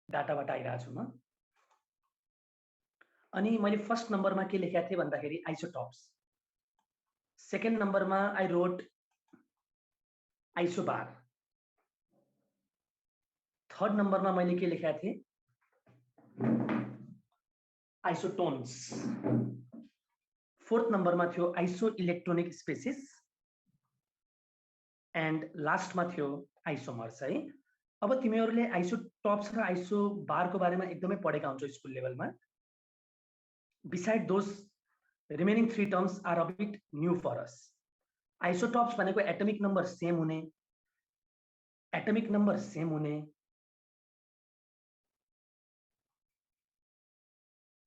डाटाबाट आइरहेको छु म। अनि मैले फर्स्ट नम्बरमा के लेखेको थिएँ भन्दाखेरि आइसोटॉप्स, सेकेन्ड नम्बरमा आई रोट आइसोबार, थर्ड नम्बरमा मैले के लेखेको थिएँ आइसोटोन्स, फोर्थ नम्बरमा थियो आइसो इलेक्ट्रोनिक स्पेसिस एन्ड लास्टमा थियो आइसोमर्स है। अब तिमीहरूले आइसोटॉप्स र आइसोबारको बारेमा एकदमै पढेका हुन्छौ स्कुल लेभलमा। Beside those remaining 3 terms are a bit new for us. Isotopes भनेको एटमिक नम्बर सेम हुने,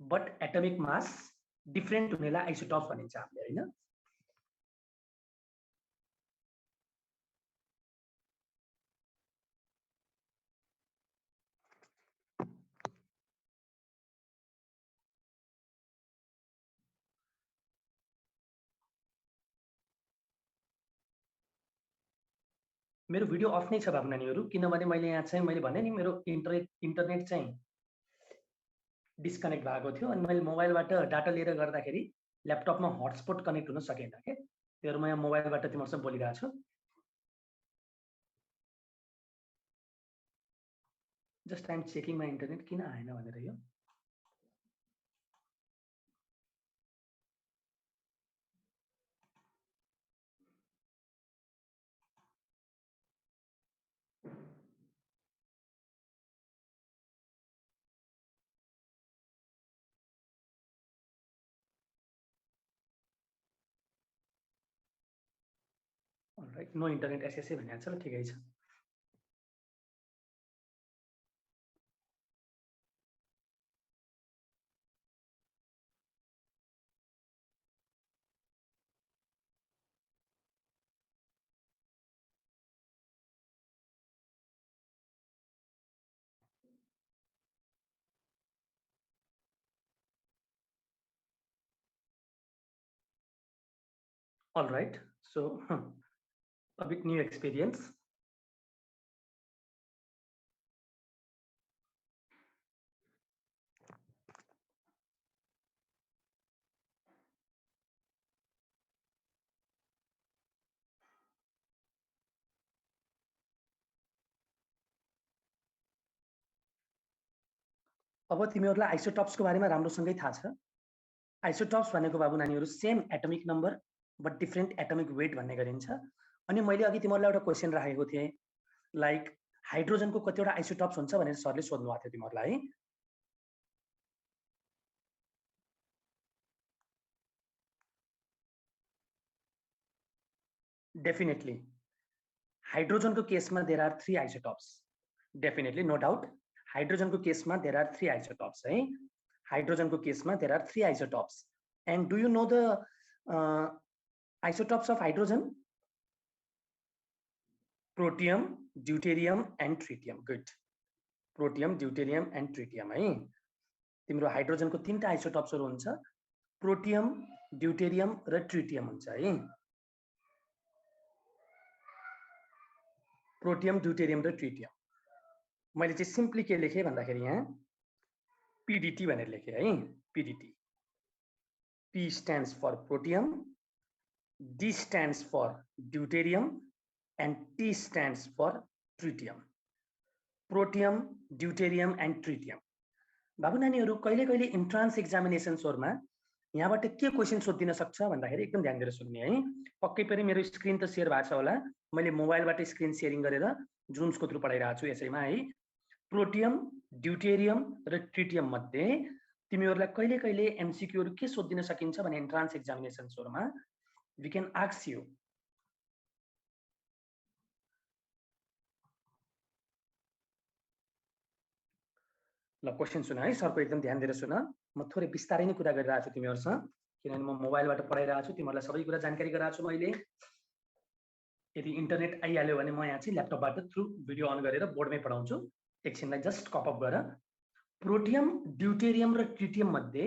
बट एटमिक मास डिफरेन्ट हुनेलाई आइसोटॉप्स भनिन्छ हामीले हैन। मेरो भिडियो अफ नै छ बाबु नानीहरु, किनभने मैले यहाँ चाहिँ मैले भने नि मेरो इन्टरनेट चाहिँ डिस्कनेक्ट भएको थियो अनि मैले मोबाइलबाट डाटा लिएर गर्दाखेरि ल्यापटपमा हटस्पट कनेक्ट हुन सकेन के। त्यही भएर म यहाँ मोबाइलबाट तिमीहरुसँग बोलिरहेको छु। Just I am checking my internet किन आएन भनेर यो। अलराइट, नो इन्टरनेट एसएसए भनिहाल्छ ल, ठिकै छ। All right, so a bit new experience. अब तिमीहरूलाई आइसोटॉप्सको बारेमा राम्रोसँगै थाहा छ। आइसोटॉप्स भनेको बाबु नानीहरु same atomic number but different atomic weight भन्ने गरिन्छ। अनि मैले अघि तिमीहरूलाई एउटा क्वेशन राखेको थिएँ, लाइक हाइड्रोजनको कतिवटा आइसोटॉप्स हुन्छ भनेर सरले सोध्नु भएको थियो तिमीहरूलाई। डेफिनेटली हाइड्रोजनको केसमा there are 3 isotopes, definitely no doubt. हाइड्रोजनको केसमा देयर आर 3 आइसोटॉप्स है। हाइड्रोजनको केसमा there are 3 isotopes. And do you know the isotopes of hydrogen? Protium, deuterium and tritium. Good. Protium, deuterium and tritium है। तिम्रो हाइड्रोजनको 3टा आइसोटॉप्सहरु हुन्छ, प्रोटियम, ड्यूटेरियम र tritium हुन्छ है। प्रोटियम, ड्यूटेरियम र ट्रिटियम। मैले चाहिँ सिम्पली के लेखे भन्दाखेरि यहाँ पीडीटी भनेर लेखे है। PDT, P stands for protium, D stands for deuterium and T stands for tritium. Protium, deuterium and tritium. बाबु नानीहरु कहिले कहिले इन्ट्रान्स एक्जामिनेसन्सहरुमा यहाँबाट के क्वेशन सोधिदिन सक्छ भन्दाखेरि एकदम ध्यान दिएर सुन्ने है। पक्कै पनि मेरो स्क्रिन त शेयर भएको छ होला, मैले मोबाइलबाट स्क्रिन शेयरिङ गरेर जुन्सको थ्रु पढाइरहेको छु यसैमा है। प्रोटियम, ड्यूटेरियम र ट्रिटियम मध्ये तिमीहरुलाई कहिले कहिले एमसीक्यूहरु के सोधिदिन सकिन्छ भने इन्ट्रान्स एक्जामिनेसन्सहरुमा we can ask you ल क्वेशन सुन है, सरको एकदम ध्यान दिएर सुन। म थोरै बिस्तारै नै कुरा गरिरहेको छु तिमीहरुसँग, किनभने म मोबाइलबाट पढाइरहेको छु, तिमीहरुलाई सबै कुरा जानकारी गराएको छु मैले। यदि इन्टरनेट आइहाल्यो भने म यहाँ चाहिँ ल्यापटपबाट थ्रु भिडियो अन गरेर बोर्डमै पढाउँछु। एकछिनलाई जस्ट कप अप गर। प्रोटियम, ड्यूटेरियम र ट्रिटियम मध्ये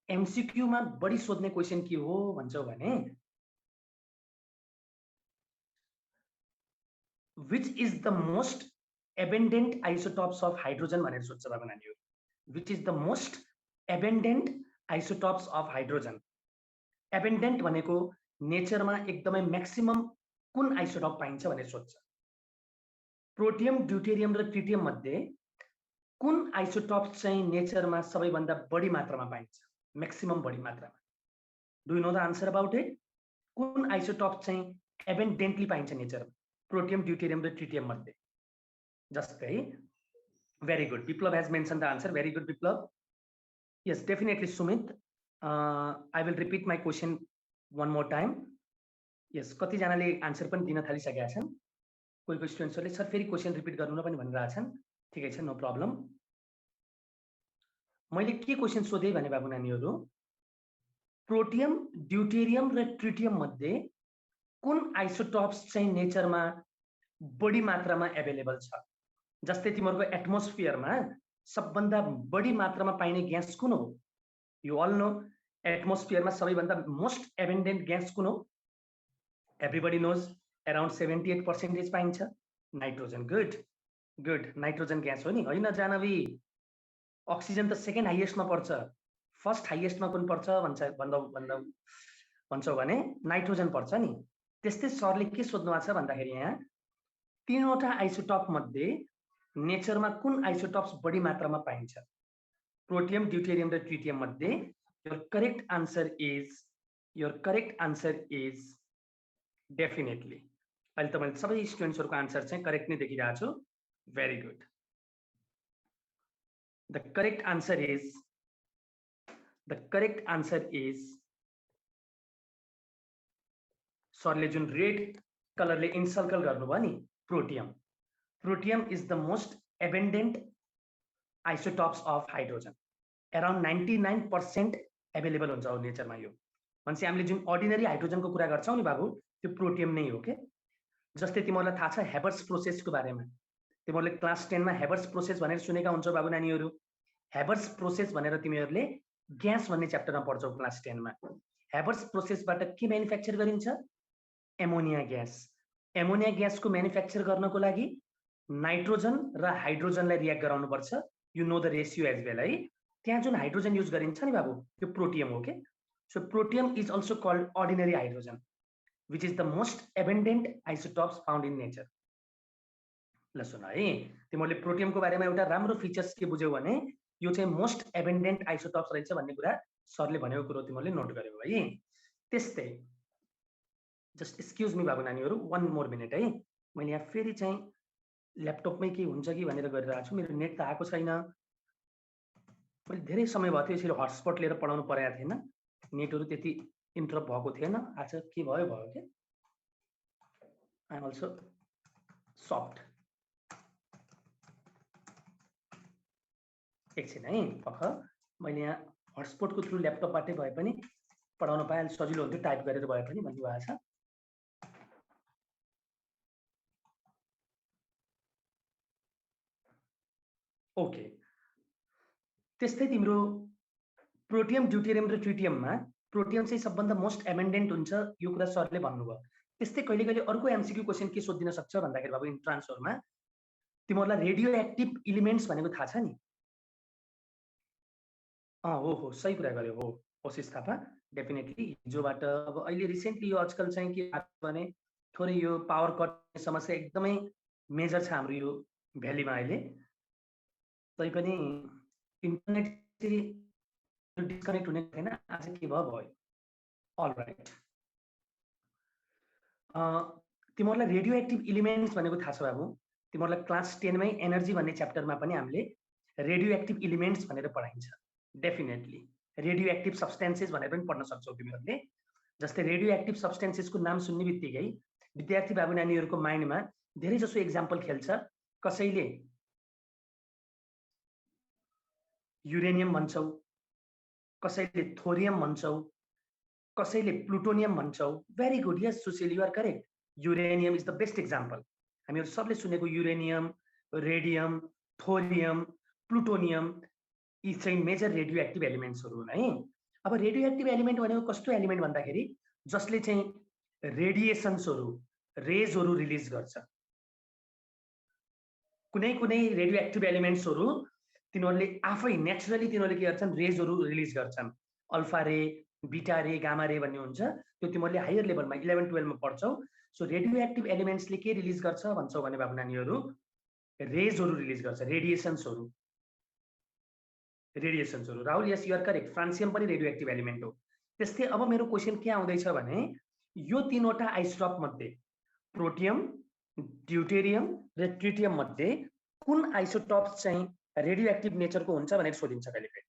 एमसीक्यू मा बढी सोध्ने क्वेशन के हो भन्छौ भने which is the most abundant isotopes of hydrogen भनेर सोध्छ बाबु नानीहरु. Which is the most abundant isotopes of hydrogen. Abundant भनेको नेचरमा एकदमै म्याक्सिमम कुन आइसोटोप पाइन्छ भनेर सोध्छ. प्रोटियम, ड्युटेरियम र ट्रिटियम मध्ये कुन आइसोटोप चाहिँ नेचरमा सबैभन्दा बढी मात्रामा पाइन्छ, म्याक्सिमम बढी मात्रामा? Do you know the answer about it? कुन आइसोटोप चाहिँ एबेन्डेन्टली पाइन्छ नेचरमा, प्रोटियम, ड्युटेरियम र ट्रिटियम मध्ये? जस्तै, very good, Biplav has mentioned the answer. Very good, Biplav. Yes, definitely, Sumit. I will repeat my question one more time. Yes, कति जनाले answer पनि दिन थालिसकेका छन्. कोही स्टुडेन्ट्सहरुले सर फेरि क्वेशन रिपिट गर्नु न पनि भनिरहेछन्. ठिकै छ, नो प्रब्लम. मैले के क्वेशन सोधे भने बाबु नानीहरु, प्रोटियम, ड्युटेरियम र ट्रिटियम मध्ये कुन आइसोटोप्स चाहिँ नेचरमा बढी मात्रामा अवेलेबल छ? जस्तै तिमीहरुको एटमोस्फियरमा सबभन्दा बढी मात्रामा पाइने ग्यास कुन हो? यु अल नो एटमोस्फियरमा सबैभन्दा मोस्ट एबेन्डेन्ट ग्यास कुन हो? एभ्रीबडी नोज, अराउन्ड 78% पाइन्छ nitrogen. Good good, nitrogen gas हो नि, हैन जानवी? अक्सिजन त सेकेन्ड हाइएस्टमा पर्छ, फर्स्ट हाइएस्टमा कुन पर्छ भन्छौ भने नाइट्रोजन पर्छ नि. त्यस्तै सरले के सोध्नु भएको छ भन्दाखेरि यहाँ तीनवटा आइसोटोप मध्ये नेचरमा कुन आइसोटोप्स बढी मात्रामा पाइन्छ? प्रोटियम, ड्युटेरियम र ट्रिटियम मध्ये your correct answer is definitely. अहिले त मैले सबै स्टुडेन्ट्सहरुको आन्सर चाहिँ करेक्ट नै देखिरहेको छु. Very good. The correct answer is सरले जुन रेड कलरले इन्सर्कल गर्नुभयो नि, protium. Protium is the most abundant isotopes of hydrogen. Around 99% available हुन्छ हो नेचरमा. यो भन्छ हामीले जुन अर्डिनरी हाइड्रोजनको कुरा गर्छौं नि बाबु, त्यो प्रोटियम नै हो के. जस्तै तिमीहरुलाई थाहा छ हेबर्स प्रोसेसको बारेमा. तिमीहरुले क्लास 10 मा हेबर्स प्रोसेस भनेर सुनेका हुन्छौ बाबु नानीहरु. हेबर्स प्रोसेस भनेर तिमीहरुले ग्यास भन्ने च्याप्टरमा पढ्छौ क्लास 10 मा. हेबर्स प्रोसेसबाट के म्यानुफ्याक्चर गरिन्छ? Ammonia gas. एमोनिया ग्यासको म्यानुफ्याक्चर गर्नको लागि नाइट्रोजन र हाइड्रोजनलाई रिएक्ट गराउनु पर्छ. You know the ratio as well है. त्यहाँ जुन हाइड्रोजन युज गरिन्छ नि बाबु, त्यो प्रोटियम हो के. So protium is also called ordinary hydrogen, which is the most abundant isotopes found in nature. ल सुन है, तिमीहरुले प्रोटियमको बारेमा एउटा राम्रो फिचर्स के बुझ्यौ भने यो चाहिँ मोस्ट एबेन्डेन्ट आइसोटोप्स रहेछ भन्ने कुरा सरले भनेको कुरो तिमीहरुले नोट गर्यौ है. त्यस्तै जस्ट एक्सक्युज मी बाबु नानीहरु, 1 मोर मिनेट है. मैले यहाँ फेरि चाहिँ ल्यापटपमै के हुन्छ कि भनेर गरिरहेको छु. मेरो नेट त आएको छैन. मैले धेरै समय भयो थियो यसरी हटस्पट लिएर पढाउनु परेको थिएन. नेटहरु त्यति इन्टरप्ट भएको थिएन. आज के भयो के. I am also soft. एकछिन है, पख मैले यहाँ हटस्पटको थ्रु ल्यापटपबाटै भए पनि पढाउन पाए सजिलो हुन्थ्यो, टाइप गरेर भए पनि भन्नुभएको छ. ओके. त्यस्तै तिम्रो प्रोटियम, ड्युटेरियम र ट्रिटियममा प्रोटियम चाहिँ सबभन्दा मोस्ट एबेन्डेन्ट हुन्छ, यो कुरा सरले भन्नुभयो. त्यस्तै कहिले कहिले अर्को एमसीक्यू क्वेशन के सोधिदिन सक्छ भन्दाखेरि बाबु इन्ट्रान्सहरुमा तिमीहरुलाई रेडियो एक्टिभ एलिमेन्ट्स भनेको थाहा छ नि? हो सही कुरा गर्यो. हो कोशिश थापा, डेफिनेटली हिजोबाट. अब अहिले रिसेन्टली यो आजकल चाहिँ के भएको भने थोरै यो पावर कट समस्या एकदमै मेजर छ हाम्रो यो भ्यालीमा अहिले. तैपनि इन्टरनेट डिस्कनेक्ट हुने छैन. आज के भयो. All right. तिमीहरुलाई रेडियो एक्टिभ एलिमेन्ट्स भनेको थाहा छ बाबु? तिमीहरुलाई क्लास 10 मै एनर्जी भन्ने च्याप्टरमा पनि हामीले रेडियो एक्टिभ एलिमेन्ट्स भनेर पढाइन्छ. डेफिनेटली रेडियो एक्टिभ सब्स्टेन्सेस भनेर पनि पढ्न सक्छौ तिमीहरुले. जस्तै रेडियो एक्टिभ सब्स्टेन्सेसको नाम सुन्ने बित्तिकै विद्यार्थी बाबु नानीहरुको माइन्डमा धेरै जसो एक्जाम्पल खेल्छ. कसैले युरेनियम भन्छौ, कसैले थोरियम भन्छौ, कसैले प्लुटोनियम भन्छौ. Very good. Yes Sushil, you are correct. Uranium is the best example. हामीहरु सबले सुनेको युरेनियम, रेडियम, थोरियम, प्लुटोनियम यी चाहिँ मेजर रेडियो एक्टिभ एलिमेन्ट्सहरु हुन् है. अब रेडियो एक्टिभ एलिमेन्ट भनेको कस्तो एलिमेन्ट भन्दाखेरि जसले चाहिँ रेडिएसन्सहरु, रेजहरु रिलिज गर्छ. कुनै कुनै रेडियो एक्टिभ एलिमेन्ट्सहरू तिनीहरूले आफै नेचुरली तिनीहरूले के गर्छन्, रेजहरू रिलिज गर्छन्। अल्फा रे, बीटा रे, गामा रे भन्ने हुन्छ, त्यो तिमीहरूले हायर लेभलमा 11-12 मा पढ्छौ। सो रेडियो एक्टिभ एलिमेन्ट्सले के रिलिज गर्छ भन्छौ भने बाबु नानीहरू, रेजहरू रिलिज गर्छ, रेडिएसन्सहरू। Rahul, yes you are correct, francium पनि रेडियो एक्टिभ एलिमेन्ट हो। त्यस्तै अब मेरो क्वेसन के आउँदैछ भने, यो तीनवटा आइसोटोप मध्ये प्रोटियम, ड्यूटेरियम र ट्रिटियम मध्ये कुन आइसोटोप्स चाहिँ रेडियो एक्टिभ नेचरको हुन्छ भनेर सोधिन्छ कहिलेकाहीँ।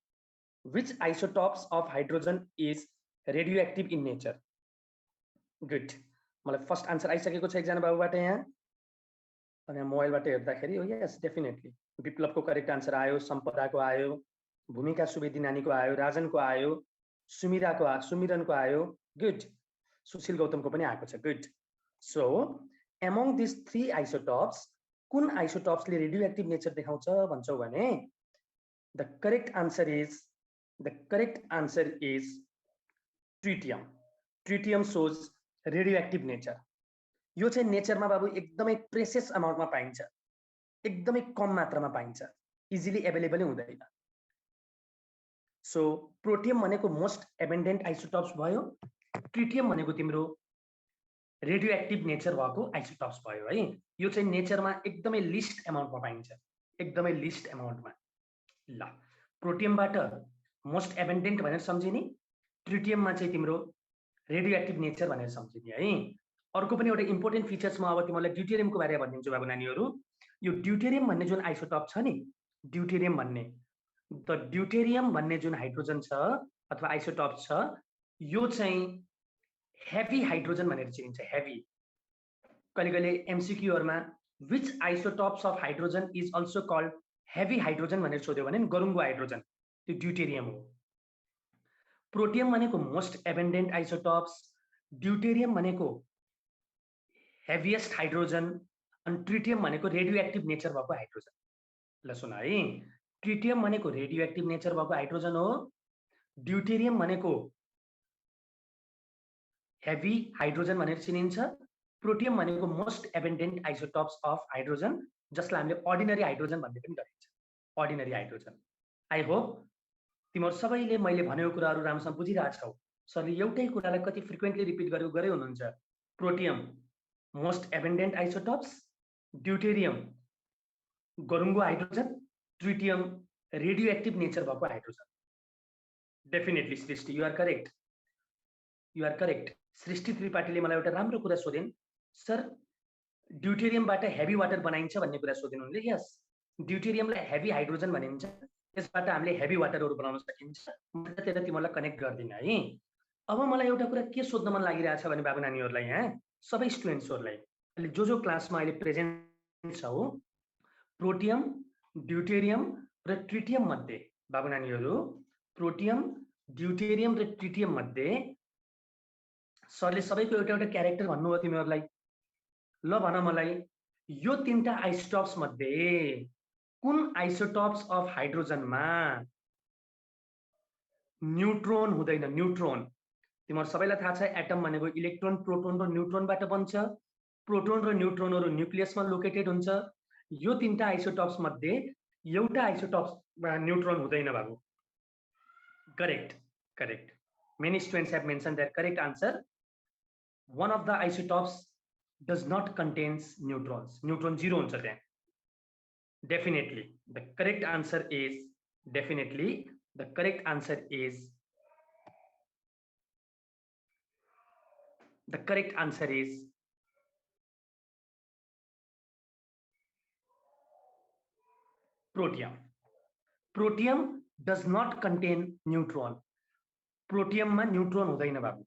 Which isotopes of hydrogen is radio active in nature? Good, मलाई फर्स्ट आन्सर आइसकेको छ एकजना बाबुबाट यहाँ, अनि मोबाइलबाट हेर्दाखेरि हो, यस डेफिनेटली विप्लवको करेक्ट आन्सर आयो, सम्पदाको आयो, भूमिका सुवेदी नानीको आयो, राजनको आयो, सुमिरनको आयो, गुड, सुशील गौतमको पनि आएको छ, good. So among this 3 isotopes कुन आइसोटोप्सले रेडियो एक्टिभ नेचर देखाउँछ भन्छौ भने the correct answer is tritium. Tritium shows radio active nature. यो चाहिँ नेचरमा बाबु एकदमै प्रेसियस अमाउन्टमा पाइन्छ, एकदमै कम मात्रामा पाइन्छ, इजिली एभाइलेबलै हुँदैन। सो प्रोटियम भनेको मोस्ट एबेन्डेन्ट आइसोटोप्स भयो, ट्रिटियम भनेको तिम्रो रेडियो एक्टिभ नेचर भएको आइसोटोप्स भयो है। यो चाहिँ नेचरमा एकदमै लिस्ट एमाउन्टमा पाइन्छ, एकदमै लिस्ट एमाउन्टमा। ल, प्रोटियमबाट मोस्ट एबेन्डेन्ट भनेर सम्झिने, ट्रिटियममा चाहिँ तिम्रो रेडियो एक्टिभ नेचर भनेर सम्झिने है। अर्को पनि एउटा इम्पोर्टेन्ट फिचर्स म अब तिमीलाई ड्यूटेरियमको बारेमा भनिदिन्छु बाबु नानीहरू। यो ड्यूटेरियम भन्ने जुन आइसोटोप छ नि, ड्यूटेरियम भन्ने, द ड्यूटेरियम भन्ने जुन हाइड्रोजन छ अथवा आइसोटोप छ, यो चाहिँ हेभी हाइड्रोजन भनेर चिनिन्छ, हेभी। कहिले कहिले एमसीक्यूहरुमा which isotopes of hydrogen is also called heavy hydrogen भनेर सोध्यो भने गरुङ्गो हाइड्रोजन, त्यो ड्यूटेरियम हो। प्रोटियम भनेको मोस्ट एबेन्डेन्ट आइसोटोप्स, ड्यूटेरियम भनेको हेभिएस्ट हाइड्रोजन, अनि ट्रिटियम भनेको रेडियो एक्टिभ नेचर भएको हाइड्रोजन। ल सुन है, ट्रिटियम भनेको रेडियो एक्टिभ नेचर भएको हाइड्रोजन हो, ड्यूटेरियम भनेको हेभी हाइड्रोजन भनेर चिनिन्छ, प्रोटियम भनेको most abundant isotopes of hydrogen, जसलाई हामीले अर्डिनरी हाइड्रोजन भन्ने पनि गरिन्छ, अर्डिनरी हाइड्रोजन। आई होप तिमीहरू सबैले मैले भनेको कुराहरू राम्रोसँग बुझिरहेछौ। सरले एउटै कुरालाई कति फ्रिक्वेन्टली रिपिट गरे हुनुहुन्छ। Protium most abundant isotopes, deuterium गरुङ्गो hydrogen, tritium radioactive nature भएको hydrogen. Definitely Srishti, you are correct, you are correct. Srishti त्रिपाठीले मलाई एउटा राम्रो कुरा सोधिन्, सर ड्यूटेरियमबाट हेभी वाटर बनाइन्छ भन्ने कुरा सोधिन् उनले। यस, ड्यूटेरियमलाई हेभी हाइड्रोजन भनिन्छ, त्यसबाट हामीले हेभी वाटरहरू बनाउन सकिन्छ। म त्यता तिमीहरूलाई कनेक्ट गर्दिनँ है। अब मलाई एउटा कुरा के सोध्न मन लागिरहेछ भने बाबु नानीहरूलाई, यहाँ सबै स्टुडेन्ट्सहरूलाई, अहिले जो क्लासमा अहिले प्रेजेन्ट छ हो, प्रोटियम, ड्यूटेरियम र ट्रिटियम मध्ये बाबु नानीहरू, प्रोटियम, ड्यूटेरियम र ट्रिटियम मध्ये सरले सबैको एउटा एउटा क्यारेक्टर भन्नुभयो तिमीहरूलाई। ल भन मलाई, यो तीनटा आइसोटोप्स मध्ये कुन आइसोटोप्स अफ हाइड्रोजनमा न्यूट्रोन हुँदैन? न्यूट्रोन, तिमीहरू सबैलाई थाहा छ एटम भनेको इलेक्ट्रोन, प्रोटोन र न्यूट्रोनबाट बन्छ। प्रोटोन र न्यूट्रोनहरू न्यूक्लियसमा लोकेटेड हुन्छ। यो तीनटा आइसोटोप्स मध्ये एउटा आइसोटोप्समा न्यूट्रोन हुँदैन बाबु। Correct, correct. Many students have mentioned that correct answer. One of the isotopes does not contains neutrons. Neutron zero huncha त्यहाँ. Definitely, the correct answer is definitely the correct answer is the correct answer is protium. Protium does not contain neutron. प्रोटियममा neutron हुँदैन बाबु।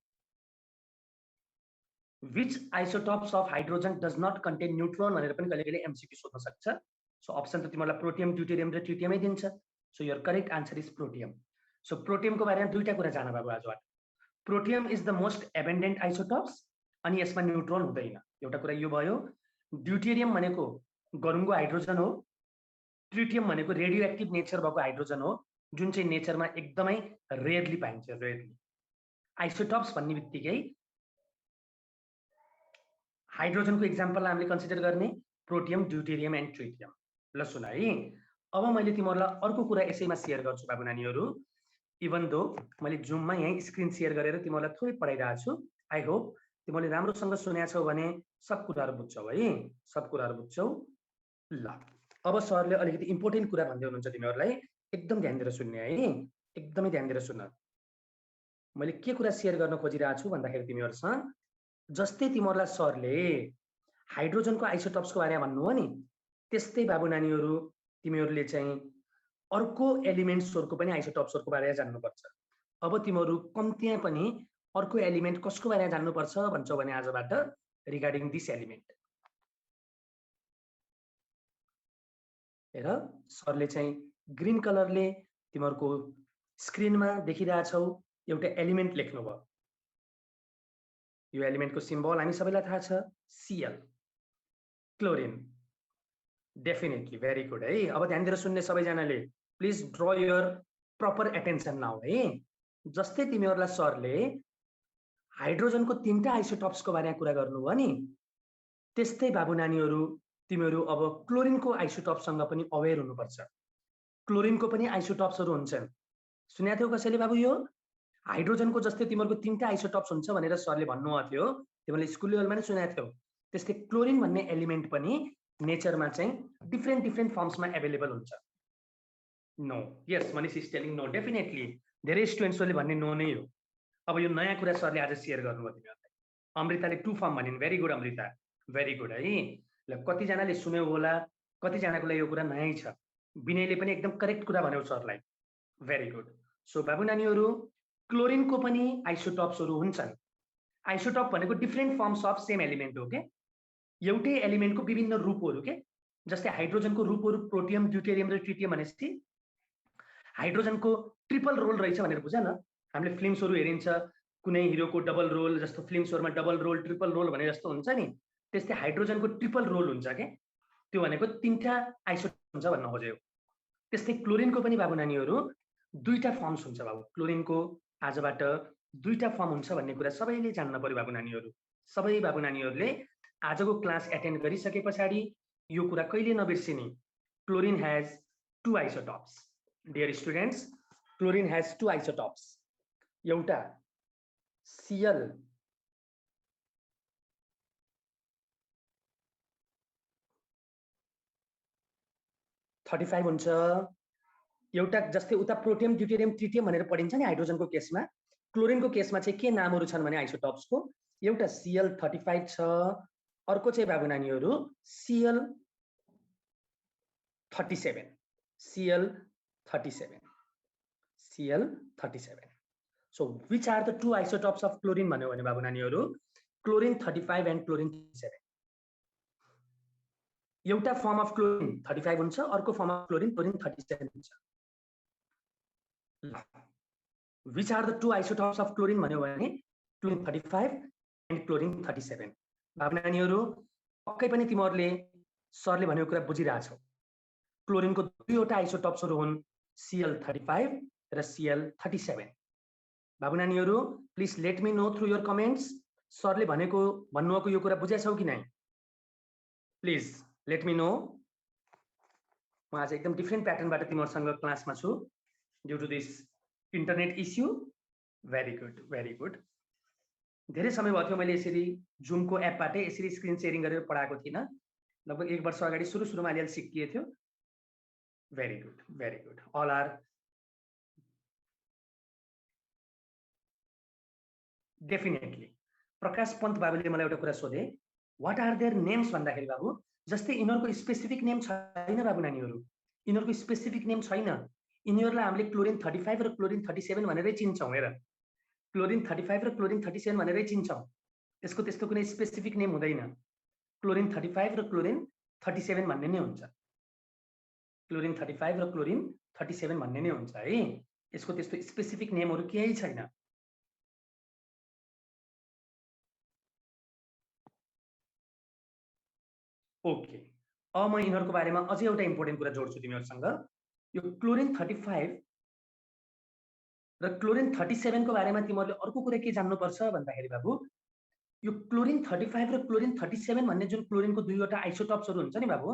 Which isotopes of hydrogen does not contain neutron भनेर पनि कहिले कहिले MCQ सोध्न सक्छ। सो अप्सन त तिमीलाई प्रोटियम, ड्यूटेरियम र ट्रिटियमै दिन्छ। So your correct answer is protium. So प्रोटियमको बारेमा दुईटा कुरा जान बाबु आजबाट। Protium is the most abundant isotopes, अनि यसमा न्यूट्रोन हुँदैन, एउटा कुरा यो भयो। ड्यूटेरियम भनेको गरुङ्गो हाइड्रोजन हो, ट्रिटियम भनेको रेडियो एक्टिभ नेचर भएको हाइड्रोजन हो, जुन चाहिँ नेचरमा एकदमै रेयरली पाइन्छ, रेयरली। आइसोटोप्स भन्ने बित्तिकै हाइड्रोजनको एक्जाम्पललाई हामीले कन्सिडर गर्ने प्रोटियम, ड्यूटेरियम एन्ड ट्रिटियम। ल सुन है। अब मैले तिमीहरूलाई अर्को कुरा यसैमा सेयर गर्छु बाबु नानीहरू। इभन दो मैले जुममा यही स्क्रिन सेयर गरेर तिमीहरूलाई थोरै पढाइरहेको छु। आई होप तिमीले राम्रोसँग सुनेका छौ भने सब कुराहरू बुझ्छौ है, सब कुराहरू बुझ्छौ। ल अब सरले अलिकति इम्पोर्टेन्ट कुरा भन्दै हुनुहुन्छ तिमीहरूलाई, एकदम ध्यान दिएर सुन्ने है, एकदमै ध्यान दिएर सुन। मैले के कुरा सेयर गर्न खोजिरहेको छु भन्दाखेरि तिमीहरूसँग, जस्तै तिमीहरूलाई सरले हाइड्रोजनको आइसोटप्सको बारेमा भन्नुभयो नि, त्यस्तै बाबु नानीहरू तिमीहरूले चाहिँ अर्को एलिमेन्ट्सहरूको पनि आइसोटप्सहरूको बारेमा जान्नुपर्छ। अब तिमीहरू कम्तीमा पनि अर्को एलिमेन्ट कसको बारेमा जान्नुपर्छ भन्छौ भने आजबाट रिगार्डिङ दिस एलिमेन्ट। हेर सरले चाहिँ ग्रीन कलरले तिमीहरूको स्क्रिनमा देखिरहेछौ एउटा एलिमेन्ट लेख्नुभयो। यो एलिमेन्टको सिम्बल हामी सबैलाई थाहा छ, Cl, chlorine. Definitely very good है। अब ध्यान दिएर सुन्ने सबैजनाले, please draw your proper attention now है। जस्तै तिमीहरूलाई सरले हाइड्रोजनको 3टा आइसोटप्सको बारेमा कुरा गर्नुभयो नि, त्यस्तै बाबु नानीहरू तिमीहरू अब क्लोरिनको आइसोटप्ससँग पनि अवेर हुनुपर्छ। क्लोरिनको पनि आइसोटप्सहरू हुन्छन्। सुनेको थियौ कसैले बाबु यो हाइड्रोजनको जस्तै तिमीहरूको 3टा आइसोटप्स हुन्छ भनेर सरले भन्नुभएको थियो, तिमीले स्कुल लेभलमा नै सुनेको थियौ। त्यस्तै क्लोरिन भन्ने एलिमेन्ट पनि नेचरमा चाहिँ डिफ्रेन्ट फर्म्समा एभाइलेबल हुन्छ। No, yes Manish is telling no, definitely धेरै स्टुडेन्ट्सहरूले भन्ने नो नै हो। अब यो नयाँ कुरा सरले आज सेयर गर्नुभयो तिमीहरूलाई। अमृताले 2 फर्म भनिन्, very good Amrita, very good है। ल कतिजनाले सुन्यौ होला, कतिजनाको लागि यो कुरा नयाँ छ। विनयले पनि एकदम करेक्ट कुरा भन्यौ सरलाई, भेरी गुड। सो बाबु नानीहरू क्लोरिनको पनि आइसोटप्सहरू हुन्छन्। आइसोटप भनेको different firms of same element हो के, एउटै एलिमेन्टको विभिन्न रूपहरू के। जस्तै हाइड्रोजनको रूपहरू प्रोटियम, ड्युटेरियम र ट्रिटियम भनेपछि हाइड्रोजनको ट्रिपल रोल रहेछ भनेर बुझ न। हामीले फिल्म्सहरू हेरिन्छ, कुनै हिरोको डबल रोल, जस्तो फिल्म्सहरूमा डबल रोल, ट्रिपल रोल भने जस्तो हुन्छ नि, त्यस्तै हाइड्रोजनको ट्रिपल रोल हुन्छ के। त्यो भनेको 3टा आइसोटप हुन्छ भन्न खोज्यो। त्यस्तै क्लोरिनको पनि बाबु नानीहरू 2टा फर्म्स हुन्छ बाबु। क्लोरिनको आजबाट 2टा फर्म हुन्छ भन्ने कुरा सबैले जान्न पर्यो बाबु नानीहरू। सबै बाबु नानीहरूले आजको क्लास एटेन्ड गरिसके पछाडि यो कुरा कहिले नबिर्सिने, chlorine has 2 isotopes. Dear students, chlorine has 2 isotopes. एउटा Cl (35) हुन्छ। एउटा जस्तै उता प्रोटियम, ड्युटेरियम, ट्रिटियम भनेर पढिन्छ नि हाइड्रोजनको केसमा, क्लोरिनको केसमा चाहिँ के नामहरू छन् भने आइसोटप्सको, एउटा Cl35 छ, अर्को चाहिँ बाबु नानीहरू Cl37, Cl37, Cl37। So which are the 2 isotopes of chlorine भन्यो भने बाबु नानीहरू क्लोरिन 35 एन्ड क्लोरिन 37। एउटा फर्म अफ क्लोरिन 35 हुन्छ, अर्को फर्म अफ क्लोरिन 37 हुन्छ। Which are the 2 isotopes of chlorine भन्यो भने क्लोरिन 35 एन्ड क्लोरिन 37। बाबु नानीहरू पक्कै पनि तिमीहरूले सरले भनेको कुरा बुझिरहेछौ। क्लोरिनको 2वटा आइसोटप्सहरू हुन्, Cl35 र Cl37। बाबु नानीहरू please let me know through your comments, सरले भन्नुभएको यो कुरा बुझेछौ कि नै? Please let me know. म आज एकदम डिफ्रेन्ट प्याटर्नबाट तिमीहरूसँग क्लासमा छु due to this internet issue. Very good, very good. धेरै समय भयो थियो मैले यसरी जुमको एपबाटै यसरी स्क्रिन सेयरिङ गरेर पढाएको थिइनँ। लगभग 1 वर्ष अगाडि सुरुमा अलिअलि सिकिए थियो। Very good, very good. All are definitely. Prakash Pant बाबुले मलाई एउटा कुरा सोधे, वाट आर देयर नेम्स भन्दाखेरि बाबु जस्तै यिनीहरूको स्पेसिफिक नेम छैन बाबु नानीहरू, यिनीहरूको स्पेसिफिक नेम छैन। यिनीहरूलाई हामीले क्लोरिन 35 र क्लोरिन 37 भनेरै चिन्छौँ। हेर, क्लोरिन 35 र क्लोरिन 37 भनेरै चिन्छौँ। यसको त्यस्तो कुनै स्पेसिफिक नेम हुँदैन। क्लोरिन 35 र क्लोरिन 37 भन्ने नै हुन्छ। क्लोरिन 35 र क्लोरिन 37 भन्ने नै हुन्छ है। यसको त्यस्तो स्पेसिफिक नेमहरू केही छैन। ओके, अब म यिनीहरूको बारेमा अझै एउटा इम्पोर्टेन्ट कुरा जोड्छु तिमीहरूसँग। यो क्लोरिन 35 र क्लोरिन 37 को बारेमा तिमीहरूले अर्को कुरा के जान्नुपर्छ भन्दाखेरि बाबु यो क्लोरिन 35 र क्लोरिन 37 भन्ने जुन क्लोरिनको 2वटा आइसोटप्सहरू हुन्छ नि बाबु,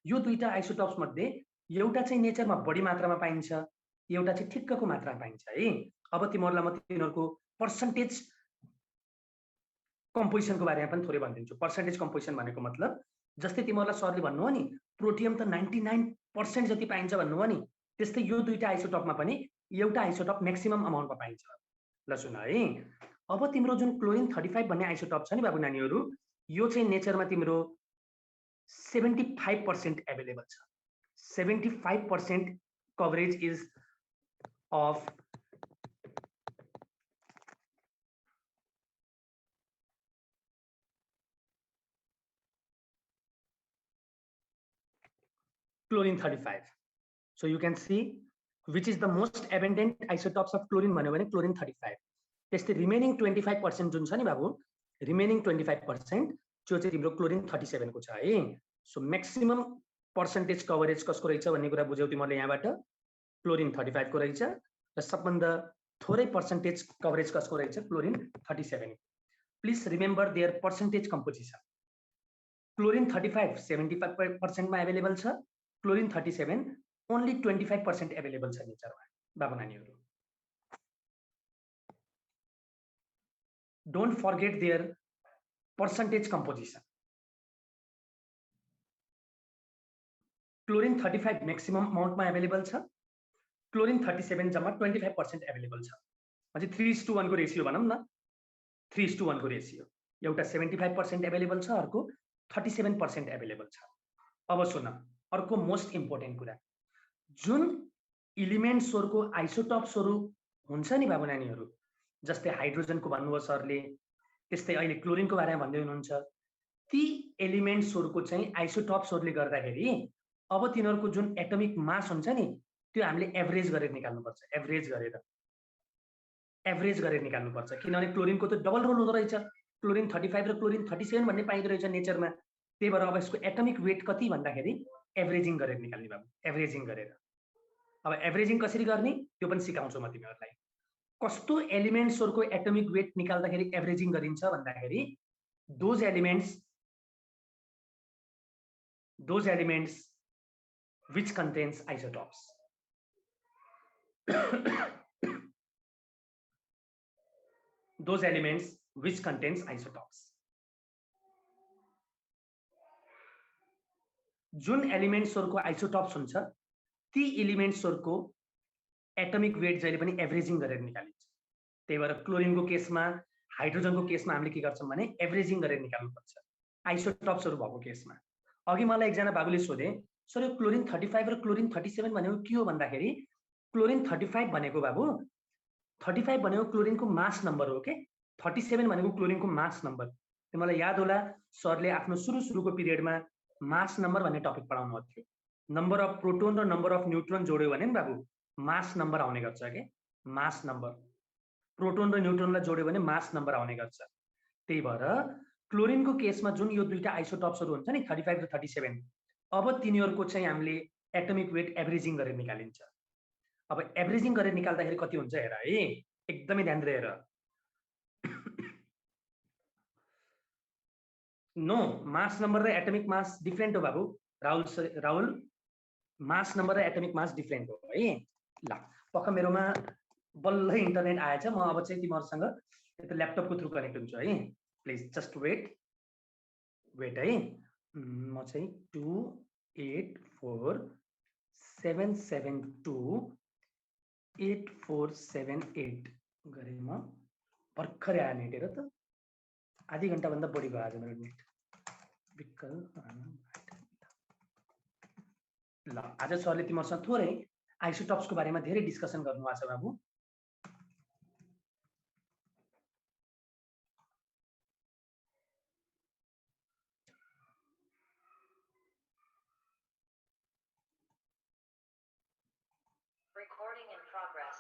यो दुईटा आइसोटप्स मध्ये एउटा चाहिँ नेचरमा बढी मात्रामा पाइन्छ, एउटा चाहिँ ठिक्कको मात्रामा पाइन्छ है। अब तिमीहरूलाई म तिनीहरूको पर्सेन्टेज कम्पोजिसनको बारेमा पनि थोरै भनिदिन्छु। पर्सेन्टेज कम्पोजिसन भनेको मतलब जस्तै तिमीहरूलाई सरले भन्नुभयो नि प्रोटियम त 99% जति पाइन्छ भन्नुभयो नि, त्यस्तै यो दुईटा आइसोटपमा पनि एउटा आइसोटप म्याक्सिमम अमाउन्टमा पाइन्छ। ल सुन है, अब तिम्रो जुन क्लोरिन 35 भन्ने आइसोटप छ नि बाबु नानीहरू, यो चाहिँ नेचरमा तिम्रो 75% एभाइलेबल छ। 75% coverage is of chlorine 35. So you can see which is the most abundant isotopes of chlorine भन्यो भने chlorine 35. त्यस्तै remaining 25% जुन छ नि बाबु, remaining 25% जो चाहिँ तिम्रो chlorine 37 को छ है। सो maximum percentage coverage कसको रहेछ भन्ने कुरा बुझ्यौ तिमीले यहाँबाट, chlorine 35 को रहेछ र सबभन्दा थोरै percentage coverage कसको रहेछ, chlorine 37. Please remember their percentage composition. chlorine 35 75% मा अवेलेबल छ, chlorine 37 only 25% available छ नेचरमा बाबु नानीहरू। Don't forget their percentage composition. chlorine 35 maximum amount मा available छ, chlorine 37 जम्मा 25% available छ। अझै 3:1 को रेशियो भनौं न, 3:1 को रेशियो, एउटा 75% available छ, अर्को 37% available छ। अब सुन अर्को मोस्ट इम्पोर्टेन्ट कुरा, जुन एलिमेन्ट्सहरुको आइसोटप्सहरु हुन्छ नि बाबु नानीहरू, जस्तै हाइड्रोजनको भन्नुभयो सरले, त्यस्तै अहिले क्लोरिनको बारेमा भन्दै हुनुहुन्छ, ती एलिमेन्ट्सहरुको चाहिँ आइसोटप्सहरुले गर्दाखेरि अब तिनीहरूको जुन एटमिक मास हुन्छ नि त्यो हामीले एभरेज गरेर निकाल्नुपर्छ। एभरेज गरेर निकाल्नुपर्छ, किनभने क्लोरिनको त डबल रोल हुँदो रहेछ, क्लोरिन 35 र क्लोरिन 37 भन्ने पाइँदो रहेछ नेचरमा। त्यही भएर अब यसको एटमिक वेट कति भन्दाखेरि एभरेजिङ गरेर निकाल्ने बाबु, एभरेजिङ गरेर। अब एभरेजिङ कसरी गर्ने त्यो पनि सिकाउँछु म तिमीहरूलाई। कस्तो एलिमेन्ट्सहरुको एटमिक वेट निकाल्दाखेरि एभरेजिङ गरिन्छ भन्दाखेरि those elements which contains isotopes. Those elements which contains isotopes. जुन एलिमेन्ट्सहरुको आइसोटप्स हुन्छ ती एलिमेन्ट्सहरुको एटमिक वेट जहिले पनि एभरेजिङ गरेर निकालिन्छ। त्यही भएर क्लोरिनको केसमा, हाइड्रोजनको केसमा हामीले के गर्छौं भने एभरेजिङ गरेर निकाल्नुपर्छ आइसोटप्सहरु भएको केसमा। अघि मलाई एकजना बाबुले सोधे, सर यो क्लोरिन 35 र क्लोरिन 37 भनेको के हो भन्दाखेरि, क्लोरिन 35 भनेको बाबु 35 भनेको क्लोरिनको मास नम्बर हो के, 37 भनेको क्लोरिनको मास नम्बर। तिमीलाई याद होला सरले आफ्नो सुरुको पिरियडमा मास नम्बर भन्ने टपिक पढाउनु थियो। नम्बर अफ प्रोटोन र नम्बर अफ न्यूट्रोन जोड्यो भने नि बाबु मास नम्बर आउने गर्छ के, मास नम्बर। प्रोटोन र न्यूट्रोनलाई जोड्यो भने मास नम्बर आउने गर्छ। त्यही भएर क्लोरिनको केसमा जुन यो दुईटा आइसोटप्सहरु हुन्छ नि 35 र 37, अब तिनीहरूको चाहिँ हामीले एटमिक वेट एभरेजिङ गरेर निकालिन्छ। अब एभरेजिङ गरेर निकाल्दाखेरि कति हुन्छ हेर है, एकदमै ध्यान दिएर हेर। नो, मास नम्बर र एटमिक मास डिफरेन्ट हो बाबु राहुल, मास नम्बर र एटमिक मास डिफरेन्ट हो है। ल पक्का मेरोमा बल्ल इन्टरनेट आएछ, म अब चाहिँ तिमीहरुसँग त्यो ल्यापटपको थ्रु कनेक्ट हुन्छु है। प्लिज जस्ट वेट है। म चाहिँ 2847728478 गरे म भर्खरै आयो नेट। हेर त आधी घण्टा भन्दा बढी भयो आज मेरो नेट। ल आज सरले तिमीहरुसँग थोरै आइसोटप्सको बारेमा धेरै डिस्कसन गर्नुभएको छ बाबु। Recording in progress.